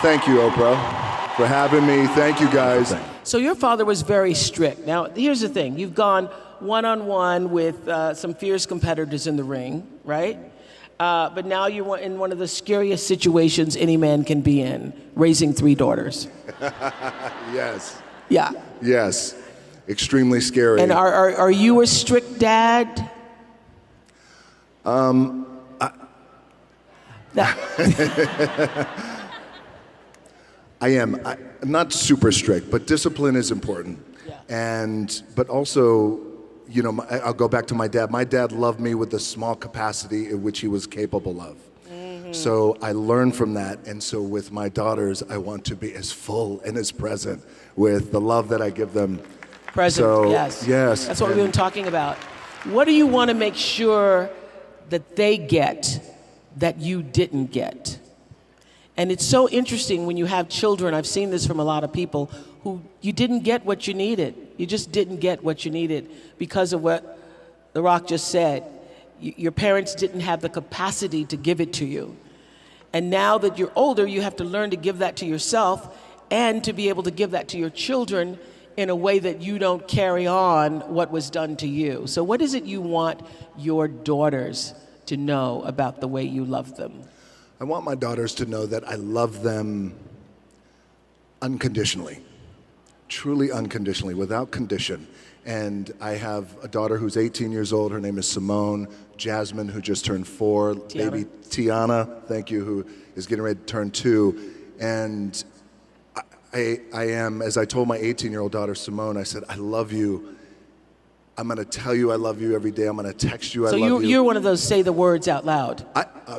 Thank you, Oprah, for having me. Thank you, guys. So your father was very strict. Now, here's the thing. You've gone one-on-one with some fierce competitors in the ring, right? But now you're in one of the scariest situations any man can be in, raising 3 daughters. Yes. Yeah. Yes. Extremely scary. And are you a strict dad? I am. I'm not super strict, but discipline is important. Yeah. But also, you know, I'll go back to my dad. My dad loved me with the small capacity in which he was capable of. Mm-hmm. So I learned from that. And so with my daughters, I want to be as full and as present with the love that I give them. Present, so, yes. Yes. That's what we've been talking about. What do you want to make sure that they get that you didn't get? And it's so interesting when you have children, I've seen this from a lot of people, who you didn't get what you needed. You just didn't get what you needed because of what The Rock just said. Your parents didn't have the capacity to give it to you. And now that you're older, you have to learn to give that to yourself and to be able to give that to your children in a way that you don't carry on what was done to you. So what is it you want your daughters to know about the way you love them? I want my daughters to know that I love them unconditionally, truly unconditionally, without condition. And I have a daughter who's 18 years old. Her name is Simone. Jasmine, who just turned 4. Tiana. Baby Tiana, thank you, who is getting ready to turn 2. And I am, as I told my 18-year-old daughter, Simone, I said, I love you. I'm going to tell you I love you every day. I'm going to text you I love you. So you're one of those say the words out loud.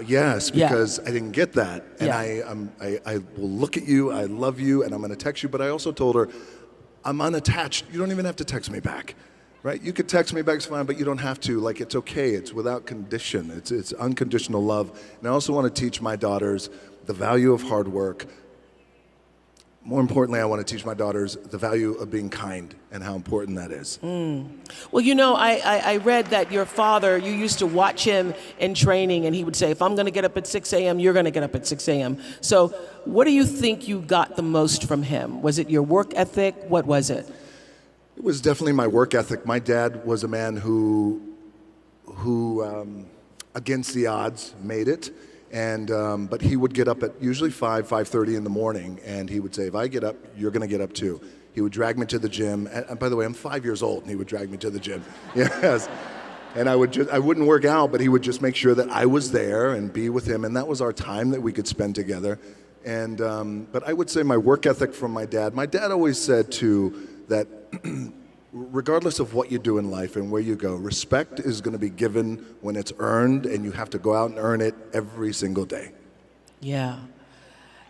Yes, because I didn't get that. And Yeah. I will look at you, I love you, and I'm going to text you. But I also told her, I'm unattached. You don't even have to text me back, right? You could text me back, it's fine, but you don't have to. Like, it's okay. It's without condition. It's unconditional love. And I also want to teach my daughters the value of hard work. More importantly, I want to teach my daughters the value of being kind and how important that is. Well, you know, I read that your father, you used to watch him in training, and he would say, if I'm going to get up at 6 a.m., you're going to get up at 6 a.m. So what do you think you got the most from him? Was it your work ethic? What was it? It was definitely my work ethic. My dad was a man who against the odds, made it. But he would get up at usually 5:30 in the morning, and he would say, if I get up, you're going to get up too. He would drag me to the gym. And by the way, I'm 5 years old, and he would drag me to the gym. Yes. And I wouldn't work out, but he would just make sure that I was there and be with him. And that was our time that we could spend together. But I would say my work ethic from my dad always said too that regardless of what you do in life and where you go, respect is going to be given when it's earned, and you have to go out and earn it every single day. Yeah.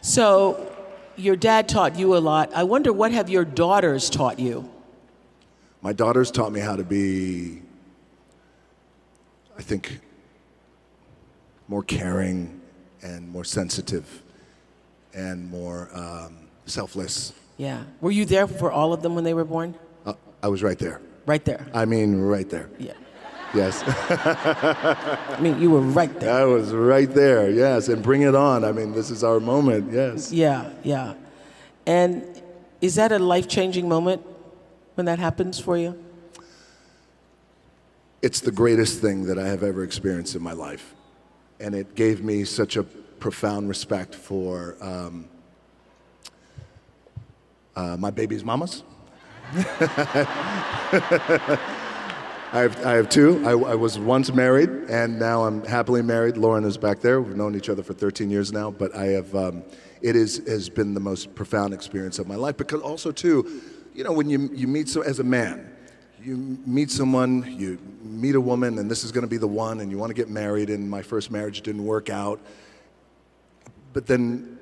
So your dad taught you a lot. I wonder, what have your daughters taught you? My daughters taught me how to be, I think, more caring and more sensitive and more selfless. Yeah. Were you there for all of them when they were born? I was right there. Right there. I mean, right there. Yeah. Yes. I mean, you were right there. I was right there, yes. And bring it on. I mean, this is our moment, yes. Yeah, yeah. And is that a life-changing moment when that happens for you? It's the greatest thing that I have ever experienced in my life. And it gave me such a profound respect for my baby's mamas. I have 2. I was once married, and now I'm happily married. Lauren is back there. We've known each other for 13 years now, but it has been the most profound experience of my life. Because also too, you know, when you meet as a man, you meet someone, you meet a woman, and this is going to be the one, and you want to get married. And my first marriage didn't work out, but then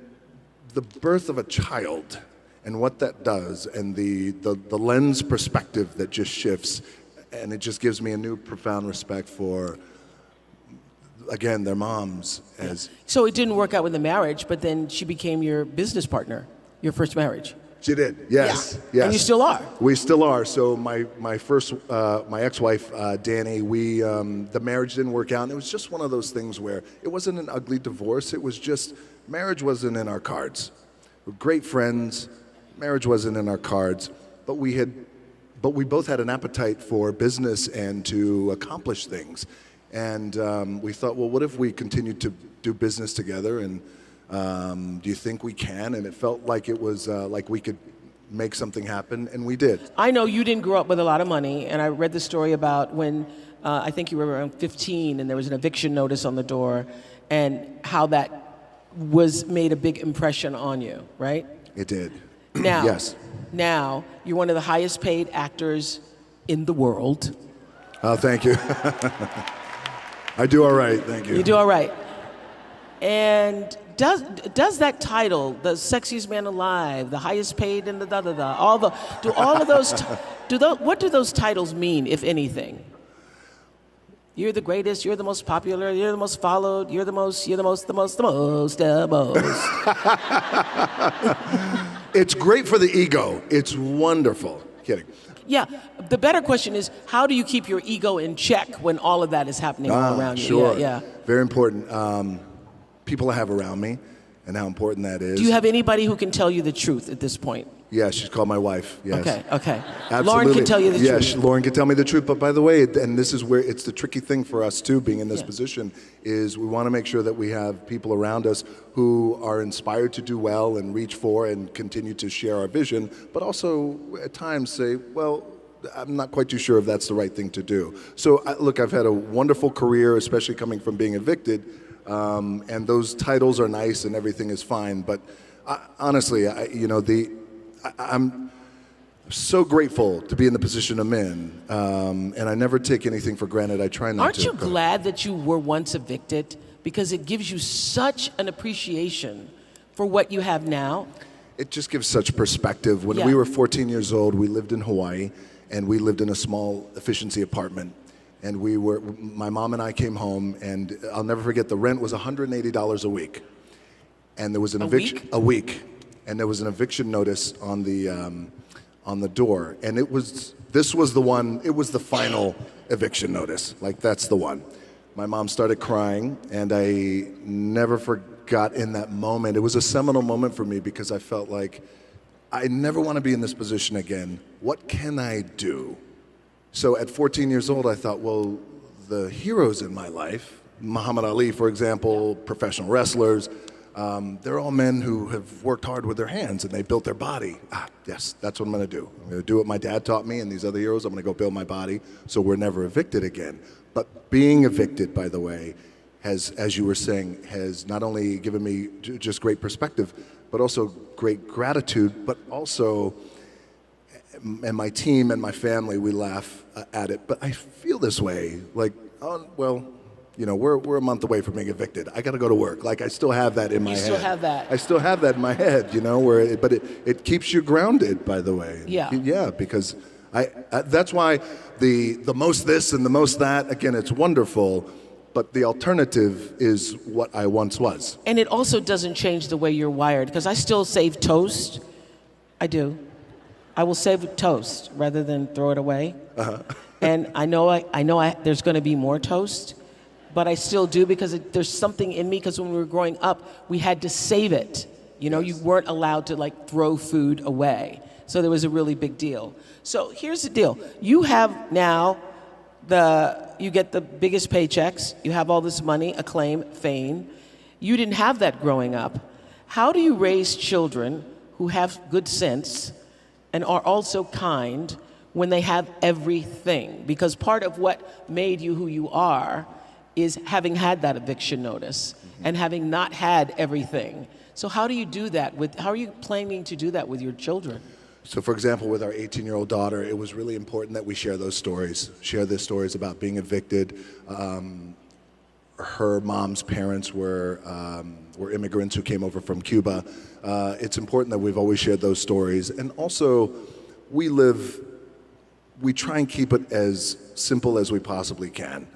the birth of a child and what that does, and the lens perspective that just shifts, and it just gives me a new profound respect for, again, their moms. So it didn't work out with the marriage, but then she became your business partner, your first marriage. She did, yes, yeah. yes. And you still are. We still are. So my ex-wife, Danny, the marriage didn't work out, and it was just one of those things where it wasn't an ugly divorce. It was just, marriage wasn't in our cards. We're great friends. Marriage wasn't in our cards, but we both had an appetite for business and to accomplish things. And we thought, well, what if we continued to do business together? And do you think we can? And it felt like it was like we could make something happen, and we did. I know you didn't grow up with a lot of money, and I read the story about when I think you were around 15 and there was an eviction notice on the door, and how that made a big impression on you, right? It did. Now, yes. Now, you're one of the highest paid actors in the world. Oh, thank you. I do all right, thank you. You do all right. And does that title, the sexiest man alive, the highest paid in the what do those titles mean, if anything? You're the greatest, you're the most popular, you're the most followed, you're the most. It's great for the ego. It's wonderful. Kidding. Yeah, the better question is, how do you keep your ego in check when all of that is happening all around you? Sure. Yeah. Very important. People I have around me and how important that is. Do you have anybody who can tell you the truth at this point? Yeah, she's called my wife. Yes. Okay. Absolutely. Lauren can tell you the truth. Yes, Lauren can tell me the truth. But by the way, and this is where it's the tricky thing for us too, being in this position, is we want to make sure that we have people around us who are inspired to do well and reach for and continue to share our vision, but also at times say, well, I'm not quite too sure if that's the right thing to do. So look, I've had a wonderful career, especially coming from being evicted, and those titles are nice and everything is fine. But honestly, I'm so grateful to be in the position I'm in, and I never take anything for granted. I try not Aren't to. you glad that you were once evicted? Because it gives you such an appreciation for what you have now. It just gives such perspective. When we were 14 years old, we lived in Hawaii, and we lived in a small efficiency apartment. And my mom and I came home, and I'll never forget, the rent was $180 a week. And there was an eviction a week, and there was an eviction notice on the door. And this was the one, it was the final eviction notice. Like, that's the one. My mom started crying, and I never forgot in that moment. It was a seminal moment for me because I felt like I never want to be in this position again. What can I do? So at 14 years old, I thought, well, the heroes in my life, Muhammad Ali, for example, professional wrestlers, they're all men who have worked hard with their hands and they built their body. Yes, that's what I'm going to do. I'm going to do what my dad taught me and these other heroes. I'm going to go build my body so we're never evicted again. But being evicted, by the way, has, as you were saying, has not only given me just great perspective, but also great gratitude, but also, and my team and my family, we laugh at it, but I feel this way, like, oh, well, you know, we're a month away from being evicted. I got to go to work. Like, I still have that in my head. You still have that. I still have that in my head, you know, but it keeps you grounded, by the way. Yeah. Yeah, because that's why the most this and the most that, again, it's wonderful, but the alternative is what I once was. And it also doesn't change the way you're wired, because I still save toast. I do. I will save toast rather than throw it away. Uh-huh. And I know there's going to be more toast, but I still do because there's something in me, because when we were growing up, we had to save it. You know, you weren't allowed to like throw food away. So there was a really big deal. So here's the deal. You have now you get the biggest paychecks. You have all this money, acclaim, fame. You didn't have that growing up. How do you raise children who have good sense and are also kind when they have everything? Because part of what made you who you are is having had that eviction notice and having not had everything. So how do you do that how are you planning to do that with your children? So for example, with our 18-year-old daughter, it was really important that we share those stories, share the stories about being evicted. Her mom's parents were immigrants who came over from Cuba. It's important that we've always shared those stories. And also, we try and keep it as simple as we possibly can.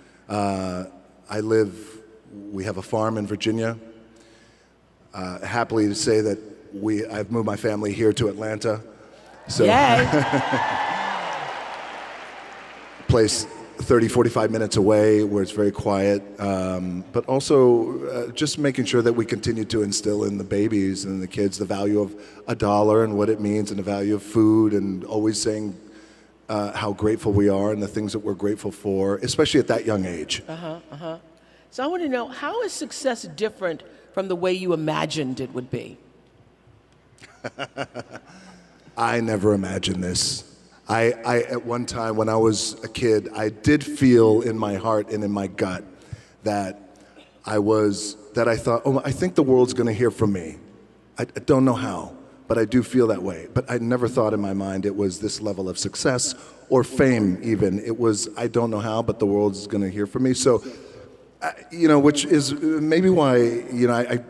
We have a farm in Virginia. Happily to say that I've moved my family here to Atlanta. So, Yay! place 30, 45 minutes away where it's very quiet, but also just making sure that we continue to instill in the babies and the kids the value of $1 and what it means and the value of food, and always saying how grateful we are and the things that we're grateful for, especially at that young age. So I want to know, how is success different from the way you imagined it would be? I never imagined this. I at one time when I was a kid, I did feel in my heart and in my gut that I thought, oh, I think the world's going to hear from me. I don't know how, but I do feel that way. But I never thought in my mind it was this level of success or fame even. It was, I don't know how, but the world's going to hear from me. So, which is maybe why,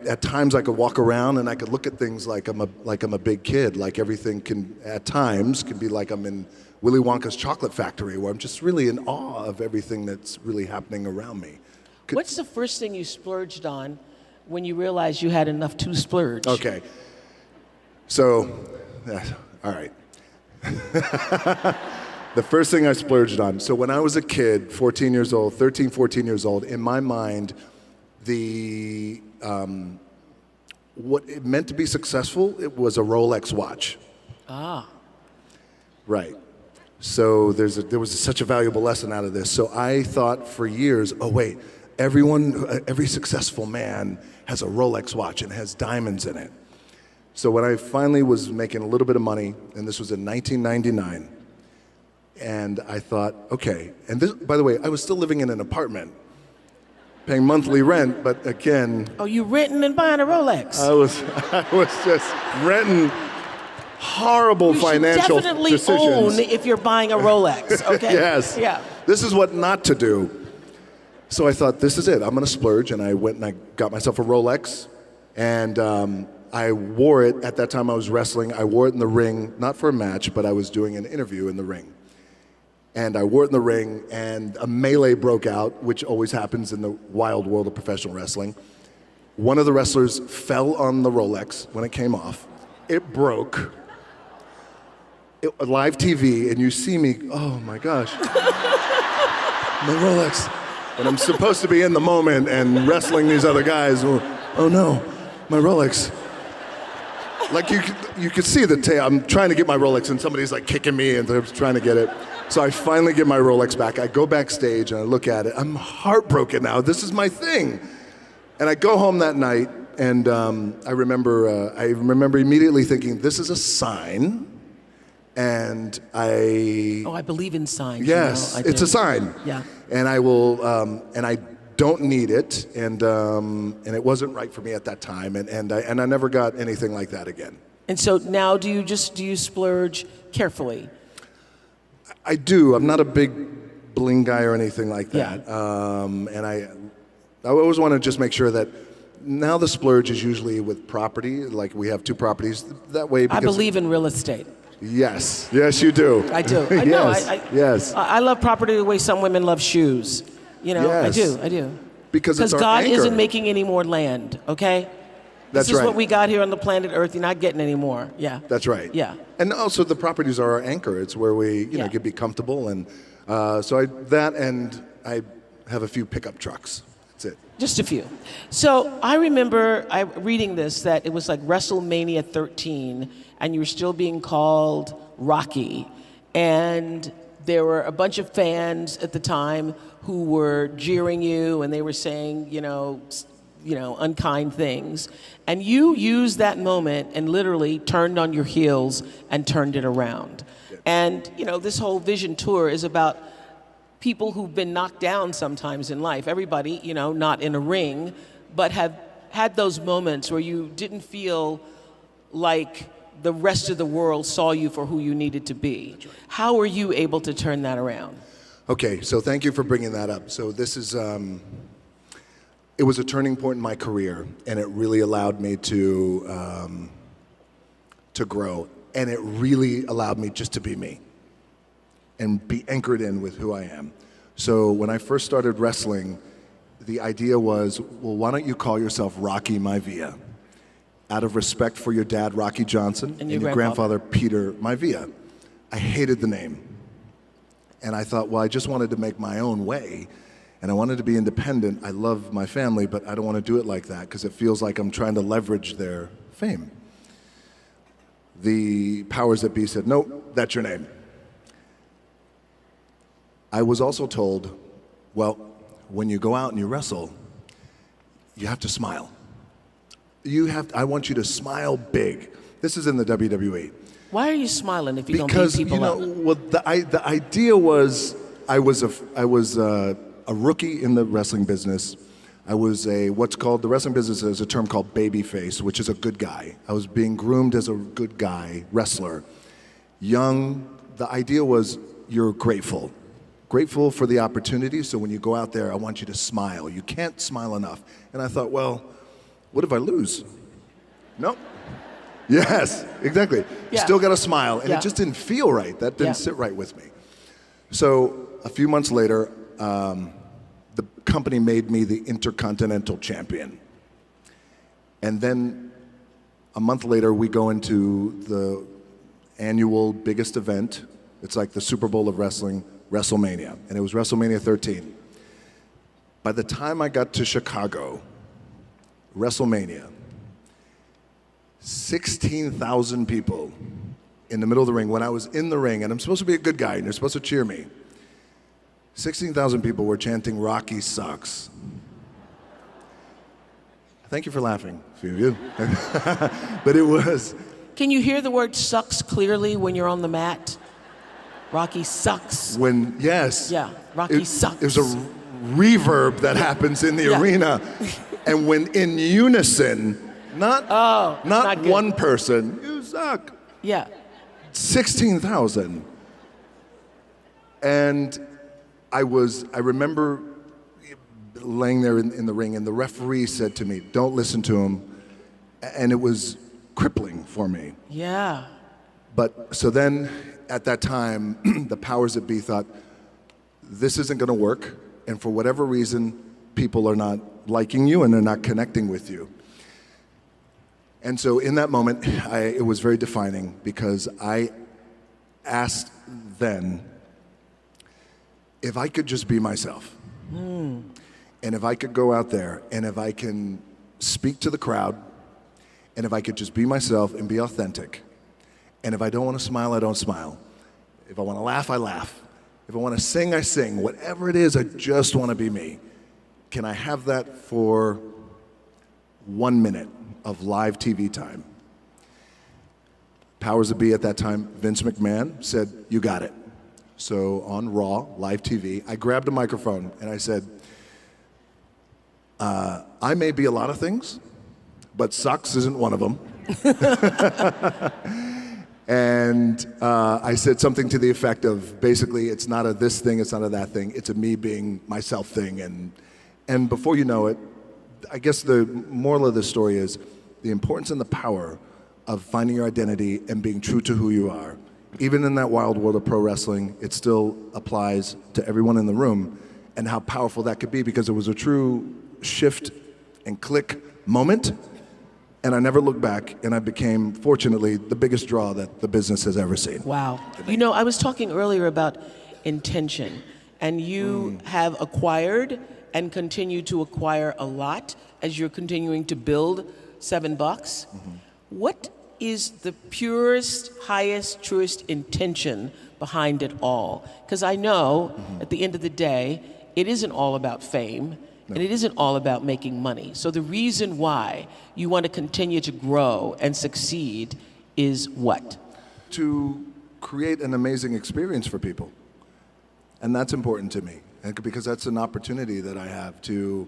at times I could walk around and I could look at things like I'm a big kid, like everything at times can be like I'm in Willy Wonka's chocolate factory, where I'm just really in awe of everything that's really happening around me. What's the first thing you splurged on when you realized you had enough to splurge? Okay. So, all right. The first thing I splurged on, so when I was a kid, 14 years old, in my mind, what it meant to be successful, it was a Rolex watch. Right. So there was such a valuable lesson out of this. So I thought for years, oh wait, every successful man has a Rolex watch and has diamonds in it. So when I finally was making a little bit of money, and this was in 1999, and I thought, okay, and this, by the way, I was still living in an apartment, paying monthly rent, but again... Oh, you renting and buying a Rolex? I was just renting horrible financial definitely decisions. Own if you're buying a Rolex, okay? Yes. Yeah. This is what not to do. So I thought, this is it, I'm gonna splurge, and I went and I got myself a Rolex, and I wore it, at that time I was wrestling, I wore it in the ring, not for a match, but I was doing an interview in the ring. And I wore it in the ring, and a melee broke out, which always happens in the wild world of professional wrestling. One of the wrestlers fell on the Rolex when it came off. It broke. Live TV, and you see me, oh my gosh, my Rolex. And I'm supposed to be in the moment and wrestling these other guys. Oh no, my Rolex. Like you could see the tail. I'm trying to get my Rolex, and somebody's like kicking me, and they're trying to get it. So I finally get my Rolex back. I go backstage and I look at it. I'm heartbroken now. This is my thing. And I go home that night, and I remember immediately thinking, this is a sign. And I believe in signs. Yes, I do. it's a sign. Yeah. And I will, and I don't need it, and it wasn't right for me at that time, and I never got anything like that again. And so now, do you splurge carefully? I do. I'm not a big bling guy or anything like that. Yeah. And I always want to just make sure that now the splurge is usually with property. Like we have 2 properties that way. I believe in real estate. Yes, you do. I do. I know. Yes. I love property the way some women love shoes. Yes. I do. Because it's our God anchor. isn't making any more land, okay? That's This is right. what we got here on the planet Earth. You're not getting any more. Yeah. That's right. Yeah. And also the properties are our anchor. It's where we, can be comfortable. And so I have a few pickup trucks. That's it. Just a few. So I remember reading this, that it was like WrestleMania 13, and you were still being called Rocky. And there were a bunch of fans at the time who were jeering you, and they were saying, unkind things. And you used that moment and literally turned on your heels and turned it around. Yeah. And, this whole Vision Tour is about people who've been knocked down sometimes in life. Everybody, not in a ring, but have had those moments where you didn't feel like the rest of the world saw you for who you needed to be. Right. How were you able to turn that around? Okay, so thank you for bringing that up. So this is, it was a turning point in my career, and it really allowed me to grow, and it really allowed me just to be me and be anchored in with who I am. So when I first started wrestling, the idea was, well, why don't you call yourself Rocky Maivia? Out of respect for your dad, Rocky Johnson, and your grandfather, Peter Maivia. I hated the name. And I thought, well, I just wanted to make my own way, and I wanted to be independent. I love my family, but I don't want to do it like that because it feels like I'm trying to leverage their fame. The powers that be said, nope, that's your name. I was also told, well, when you go out and you wrestle, you have to smile. I want you to smile big. This is in the WWE. Why are you smiling if you Because, don't beat people up? well, the idea was I was a rookie in the wrestling business. I was what's called, the wrestling business is a term called babyface, which is a good guy. I was being groomed as a good guy wrestler. Young, the idea was you're grateful. Grateful for the opportunity, so when you go out there, I want you to smile. You can't smile enough. And I thought, well, what if I lose? Nope. Yes, exactly. Yeah. Still got to smile. And Yeah. it just didn't feel right. That didn't sit right with me. So a few months later, the company made me the Intercontinental Champion. And then a month later, we go into the annual biggest event. It's like the Super Bowl of wrestling, WrestleMania. And it was WrestleMania 13. By the time I got to Chicago, WrestleMania, 16,000 people in the middle of the ring. When I was in the ring, and I'm supposed to be a good guy, and you're supposed to cheer me, 16,000 people were chanting, "Rocky sucks." Thank you for laughing, a few of you. But it was... Can you hear the word sucks clearly when you're on the mat? Rocky sucks. Yes. Yeah, Rocky sucks. There's a reverb that happens in the arena. And when in unison, not one person, you suck. Yeah. 16,000. And I remember laying there in the ring, and the referee said to me, don't listen to him. And it was crippling for me. Yeah. But so then at that time, the powers that be thought, this isn't going to work. And for whatever reason, people are not liking you and they're not connecting with you. And so in that moment, it was very defining because I asked then if I could just be myself. And if I could go out there and if I can speak to the crowd and if I could just be myself and be authentic. And if I don't want to smile, I don't smile. If I want to laugh, I laugh. If I want to sing, I sing. Whatever it is, I just want to be me. Can I have that for 1 minute of live TV time? Powers that be at that time, Vince McMahon said, you got it. So on Raw, live TV, I grabbed a microphone and I said, I may be a lot of things, but sucks isn't one of them. And I said something to the effect of, basically, it's not a this thing, it's not a that thing, it's a me being myself thing. And before you know it, I guess the moral of this story is the importance and the power of finding your identity and being true to who you are. Even in that wild world of pro wrestling, it still applies to everyone in the room, and how powerful that could be, because it was a true shift and click moment. And I never looked back, and I became, fortunately, the biggest draw that the business has ever seen. Wow. You know, I was talking earlier about intention, and you have acquired and continue to acquire a lot as you're continuing to build $7. What is the purest, highest, truest intention behind it all? Because I know at the end of the day, it isn't all about fame. No. And it isn't all about making money. So the reason why you want to continue to grow and succeed is what? To create an amazing experience for people. And that's important to me, because that's an opportunity that I have to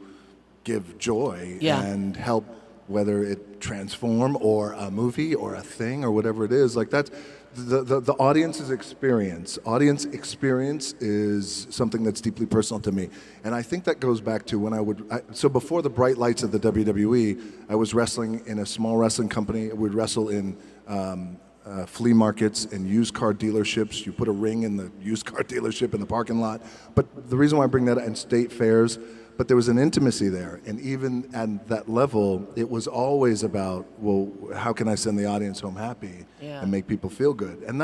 give joy and help, whether it transform or a movie or a thing or whatever it is. Like that's the audience's experience. Audience experience is something that's deeply personal to me. And I think that goes back to when so before the bright lights of the WWE, I was wrestling in a small wrestling company. We'd wrestle in flea markets and used car dealerships. You put a ring in the used car dealership in the parking lot. But the reason why I bring that up, and state fairs, but there was an intimacy there. And even at that level, it was always about, well, how can I send the audience home happy and make people feel good? And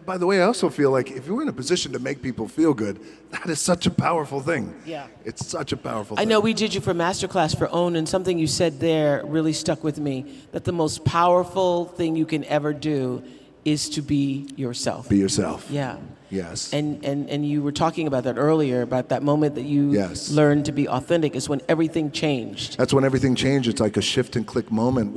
by the way, I also feel like if you're in a position to make people feel good, that is such a powerful thing. Yeah. It's such a powerful thing. I know we did you for Masterclass for OWN, and something you said there really stuck with me, that the most powerful thing you can ever do is to be yourself. Be yourself. Yeah. Yes. And you were talking about that earlier, about that moment that you learned to be authentic is when everything changed. That's when everything changed. It's like a shift and click moment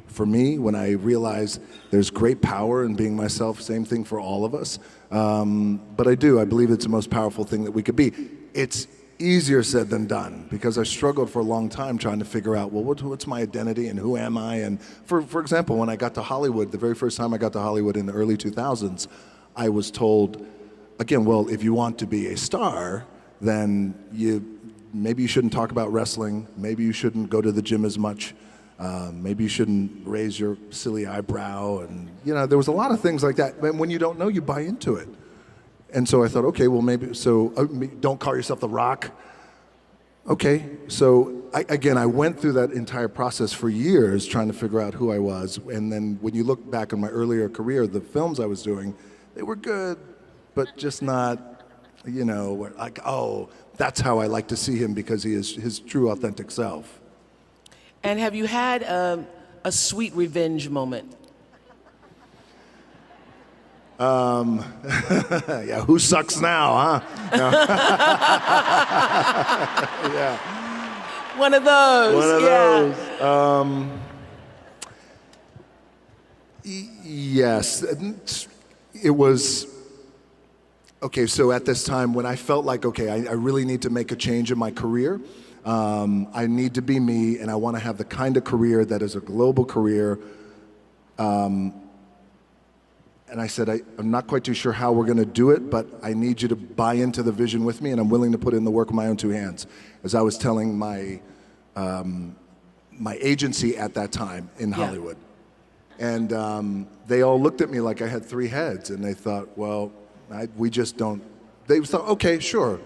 for me, when I realized there's great power in being myself, same thing for all of us. But I believe it's the most powerful thing that we could be. It's easier said than done, because I struggled for a long time trying to figure out, well, what's my identity and who am I? And for example, when I got to Hollywood, the very first time I got to Hollywood in the early 2000s, I was told, again, well, if you want to be a star, then maybe you shouldn't talk about wrestling, maybe you shouldn't go to the gym as much, maybe you shouldn't raise your silly eyebrow, and there was a lot of things like that. And when you don't know, you buy into it. And so I thought, okay, well maybe, so don't call yourself The Rock. Okay, so I went through that entire process for years trying to figure out who I was. And then when you look back on my earlier career, the films I was doing, they were good, but just not, like, oh, that's how I like to see him, because he is his true authentic self. And have you had a sweet revenge moment? Yeah, who sucks now, huh? No. Yeah. One of those. One of those. Yes. It was, okay, so at this time when I felt like, okay, I really need to make a change in my career. I need to be me, and I want to have the kind of career that is a global career. And I said, I'm not quite too sure how we're going to do it, but I need you to buy into the vision with me, and I'm willing to put in the work with my own two hands. As I was telling my agency at that time in Hollywood. And they all looked at me like I had three heads, and they thought, well, we just don't. They thought, okay, sure,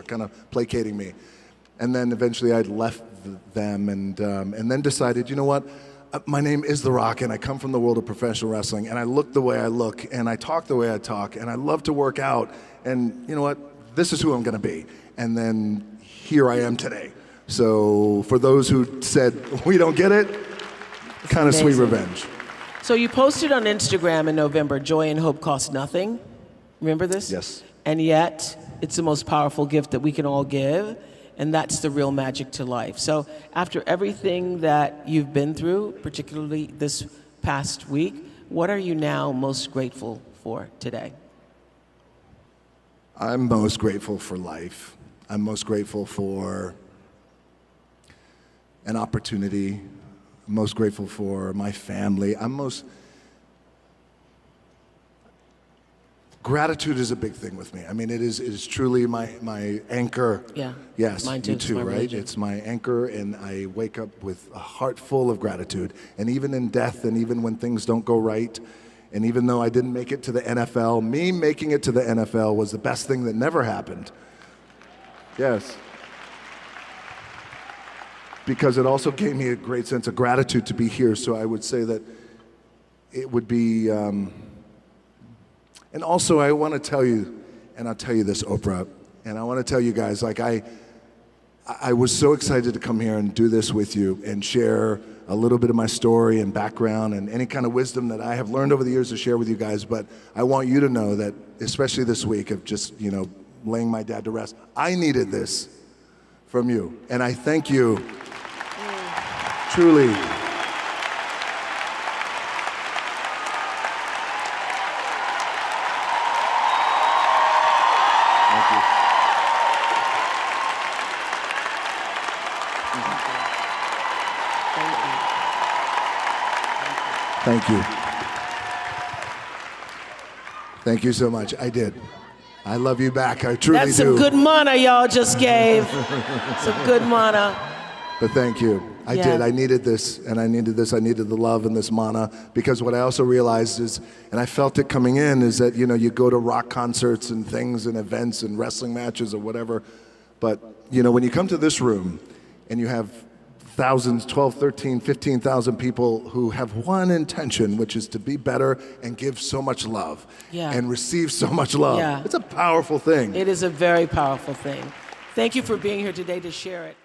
kind of placating me. And then eventually I left them and then decided, you know what? My name is The Rock, and I come from the world of professional wrestling, and I look the way I look, and I talk the way I talk, and I love to work out, and you know what? This is who I'm going to be. And then here I am today. So for those who said, we don't get it, kind of sweet revenge. So you posted on Instagram in November, joy and hope cost nothing. Remember this? Yes. And yet, it's the most powerful gift that we can all give, and that's the real magic to life. So after everything that you've been through, particularly this past week, what are you now most grateful for today? I'm most grateful for life. I'm most grateful for an opportunity. I'm most grateful for my family. Gratitude is a big thing with me. I mean, it is truly my anchor. Yeah. Yes, mine too. you too, right? Religion. It's my anchor, and I wake up with a heart full of gratitude. And even in death, and even when things don't go right, and even though I didn't make it to the NFL, me making it to the NFL was the best thing that never happened. Yes. Because it also gave me a great sense of gratitude to be here. So I would say that it would be, and also I want to tell you, and I'll tell you this, Oprah, and I want to tell you guys, like I was so excited to come here and do this with you and share a little bit of my story and background and any kind of wisdom that I have learned over the years to share with you guys. But I want you to know that, especially this week of just, laying my dad to rest, I needed this from you. And I thank you, truly. Thank you. Thank you so much. I did. I love you back. I truly do. That's some good mana y'all just gave. Some good mana. But thank you. I did. I needed this, and I needed this. I needed the love and this mana, because what I also realized is, and I felt it coming in, is that, you go to rock concerts and things and events and wrestling matches or whatever, But, you know, when you come to this room and you have thousands, 12, 13, 15,000 people who have one intention, which is to be better and give so much love and receive so much love. It's a powerful thing. It is a very powerful thing. Thank you for being here today to share it.